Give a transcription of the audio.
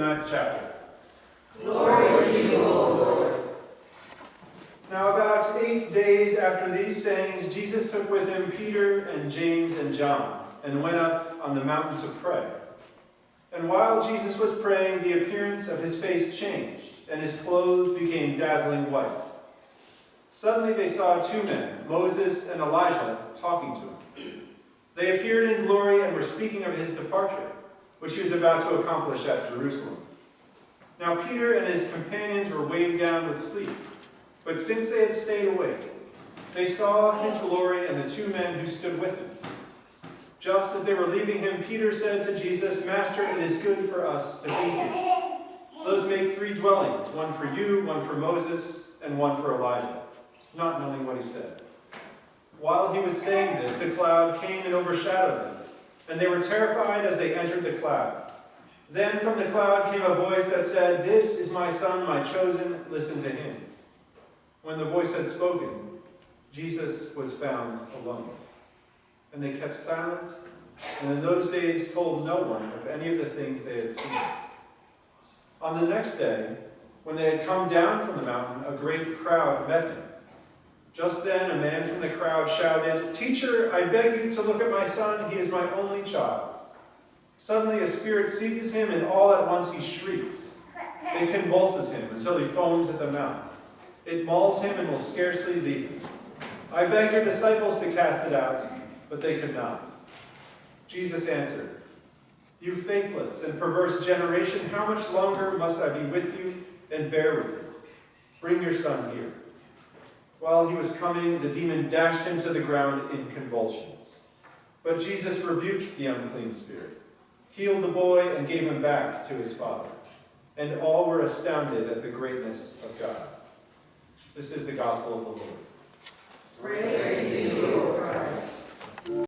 9th chapter. Glory to you, O Lord. Now about 8 days after these sayings, Jesus took with him Peter and James and John, and went up on the mountain to pray. And while Jesus was praying, the appearance of his face changed, and his clothes became dazzling white. Suddenly they saw two men, Moses and Elijah, talking to him. They appeared in glory and were speaking of his departure, which he was about to accomplish at Jerusalem. Now Peter and his companions were weighed down with sleep, but since they had stayed awake, they saw his glory and the two men who stood with him. Just as they were leaving him, Peter said to Jesus, "Master, it is good for us to be here. Let us make 3 dwellings, one for you, one for Moses, and one for Elijah," not knowing what he said. While he was saying this, a cloud came and overshadowed them, and they were terrified as they entered the cloud. Then from the cloud came a voice that said, "This is my son, my chosen, listen to him." When the voice had spoken, Jesus was found alone. And they kept silent, and in those days told no one of any of the things they had seen. On the next day, when they had come down from the mountain, a great crowd met him. Just then a man from the crowd shouted, "Teacher, I beg you to look at my son. He is my only child." Suddenly a spirit seizes him, and all at once he shrieks. It convulses him until he foams at the mouth. It mauls him and will scarcely leave him. I begged your disciples to cast it out, but they could not. Jesus answered, "You faithless and perverse generation, how much longer must I be with you and bear with you? Bring your son here." While he was coming, the demon dashed him to the ground in convulsions. But Jesus rebuked the unclean spirit, healed the boy, and gave him back to his father. And all were astounded at the greatness of God. This is the gospel of the Lord. Praise to you, O Christ.